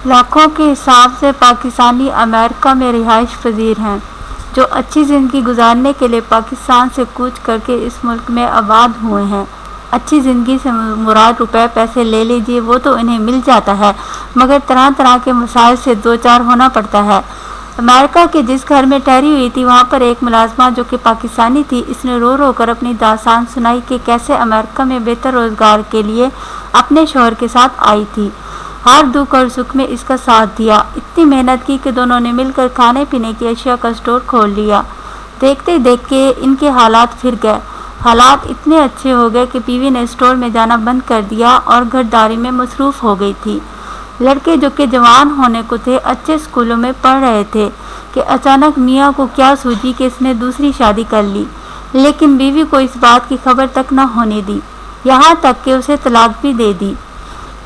لاکھوں کے حساب سے پاکستانی امریکہ میں رہائش پذیر ہیں جو اچھی زندگی گزارنے کے لیے پاکستان سے کوچ کر کے اس ملک میں آباد ہوئے ہیں۔ اچھی زندگی سے مراد روپے پیسے لے لیجیے وہ تو انہیں مل جاتا ہے، مگر طرح طرح کے مسائل سے دوچار ہونا پڑتا ہے۔ امریکہ کے جس گھر میں ٹھہری ہوئی تھی وہاں پر ایک ملازمہ جو کہ پاکستانی تھی، اس نے رو رو کر اپنی داستان سنائی کہ کیسے امریکہ میں بہتر روزگار کے لیے اپنے شوہر کے ساتھ آئی تھی، ہر دکھ اور سکھ میں اس کا ساتھ دیا، اتنی محنت کی کہ دونوں نے مل کر کھانے پینے کی اشیاء کا اسٹور کھول لیا۔ دیکھتے دیکھتے ان کے حالات پھر گئے، حالات اتنے اچھے ہو گئے کہ بیوی نے اسٹور میں جانا بند کر دیا اور گھرداری میں مصروف ہو گئی تھی۔ لڑکے جو کہ جوان ہونے کو تھے، اچھے اسکولوں میں پڑھ رہے تھے کہ اچانک میاں کو کیا سوجی کہ اس نے دوسری شادی کر لی، لیکن بیوی کو اس بات کی خبر تک نہ ہونے دی، یہاں تک کہ اسے طلاق بھی دے دی۔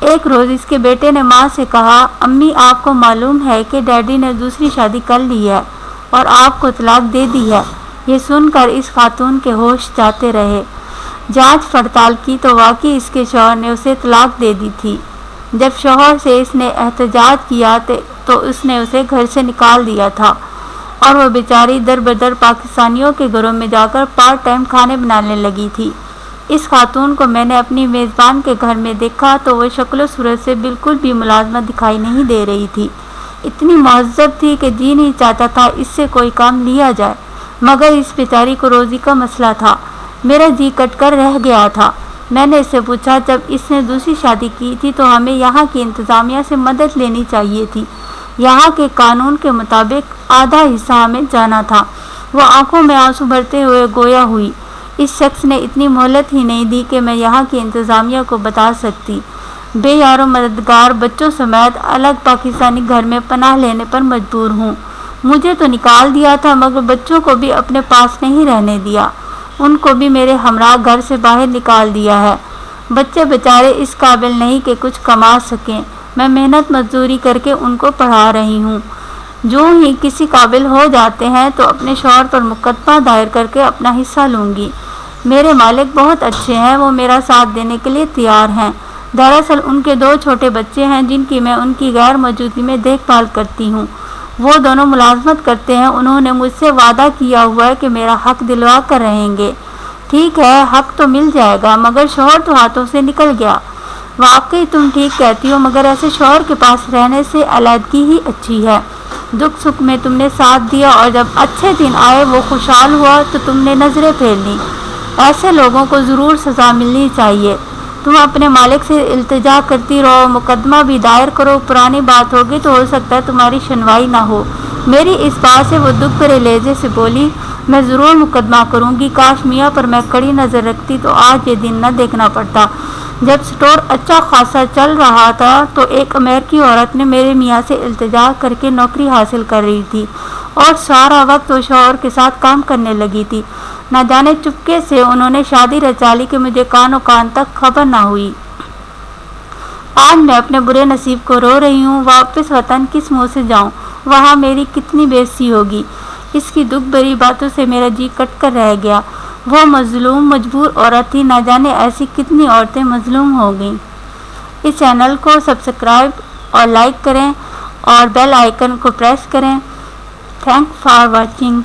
ایک روز اس کے بیٹے نے ماں سے کہا، امی آپ کو معلوم ہے کہ ڈیڈی نے دوسری شادی کر لی ہے اور آپ کو طلاق دے دی ہے۔ یہ سن کر اس خاتون کے ہوش جاتے رہے۔ جانچ پڑتال کی تو واقعی اس کے شوہر نے اسے طلاق دے دی تھی۔ جب شوہر سے اس نے احتجاج کیا تو اس نے اسے گھر سے نکال دیا تھا اور وہ بیچاری در بدر پاکستانیوں کے گھروں میں جا کر پارٹ ٹائم کھانے بنانے لگی تھی۔ اس خاتون کو میں نے اپنی میزبان کے گھر میں دیکھا تو وہ شکل و صورت سے بالکل بھی ملازمت دکھائی نہیں دے رہی تھی، اتنی مہذب تھی کہ جی نہیں چاہتا تھا اس سے کوئی کام لیا جائے، مگر اس بیچاری کو روزی کا مسئلہ تھا۔ میرا جی کٹ کر رہ گیا تھا۔ میں نے اس سے پوچھا، جب اس نے دوسری شادی کی تھی تو ہمیں یہاں کی انتظامیہ سے مدد لینی چاہیے تھی، یہاں کے قانون کے مطابق آدھا حصہ ہمیں جانا تھا۔ وہ آنکھوں میں آنسو بھرتے ہوئے گویا ہوئی، اس شخص نے اتنی مہلت ہی نہیں دی کہ میں یہاں کی انتظامیہ کو بتا سکتی۔ بے یار و مددگار بچوں سمیت الگ پاکستانی گھر میں پناہ لینے پر مجبور ہوں۔ مجھے تو نکال دیا تھا مگر بچوں کو بھی اپنے پاس نہیں رہنے دیا، ان کو بھی میرے ہمراہ گھر سے باہر نکال دیا ہے۔ بچے بیچارے اس قابل نہیں کہ کچھ کما سکیں، میں محنت مزدوری کر کے ان کو پڑھا رہی ہوں، جو ہی کسی قابل ہو جاتے ہیں تو اپنے شوہر پر مقدمہ دائر کر کے اپنا حصہ لوں گی۔ میرے مالک بہت اچھے ہیں، وہ میرا ساتھ دینے کے لیے تیار ہیں۔ دراصل ان کے 2 چھوٹے بچے ہیں جن کی میں ان کی غیر موجودگی میں دیکھ بھال کرتی ہوں، وہ دونوں ملازمت کرتے ہیں، انہوں نے مجھ سے وعدہ کیا ہوا ہے کہ میرا حق دلوا کر رہیں گے۔ ٹھیک ہے، حق تو مل جائے گا مگر شوہر تو ہاتھوں سے نکل گیا۔ واقعی تم ٹھیک کہتی ہو، مگر ایسے شوہر کے پاس رہنے سے علیحدگی ہی اچھی ہے۔ دکھ سکھ میں تم نے ساتھ دیا اور جب اچھے دن آئے وہ خوشحال ہوا تو تم نے نظریں پھیر لیں۔ ایسے لوگوں کو ضرور سزا ملنی چاہیے۔ تم اپنے مالک سے التجا کرتی رہو، مقدمہ بھی دائر کرو، پرانی بات ہوگی تو ہو سکتا ہے تمہاری سنوائی نہ ہو۔ میری اس بات سے وہ دکھ بھرے لہجے سے بولی، میں ضرور مقدمہ کروں گی، کاش میاں پر میں کڑی نظر رکھتی تو آج یہ دن نہ دیکھنا پڑتا۔ جب سٹور اچھا خاصا چل رہا تھا تو ایک امریکی عورت نے میرے میاں سے التجا کر کے نوکری حاصل کر رہی تھی اور سارا وقت وہ شوہر کے ساتھ کام کرنے لگی تھی۔ نہ جانے چپکے سے انہوں نے شادی رچا لی کہ مجھے کانوں کان تک خبر نہ ہوئی۔ آج میں اپنے برے نصیب کو رو رہی ہوں، واپس وطن کس منہ سے جاؤں، وہاں میری کتنی بے عزتی ہوگی۔ اس کی دکھ بھری باتوں سے میرا جی کٹ کر رہ گیا۔ وہ مظلوم مجبور عورت تھی، نہ جانے ایسی کتنی عورتیں مظلوم ہو گئیں۔ اس چینل کو سبسکرائب اور لائک کریں اور بیل آئیکن کو پریس کریں۔ Thank for watching.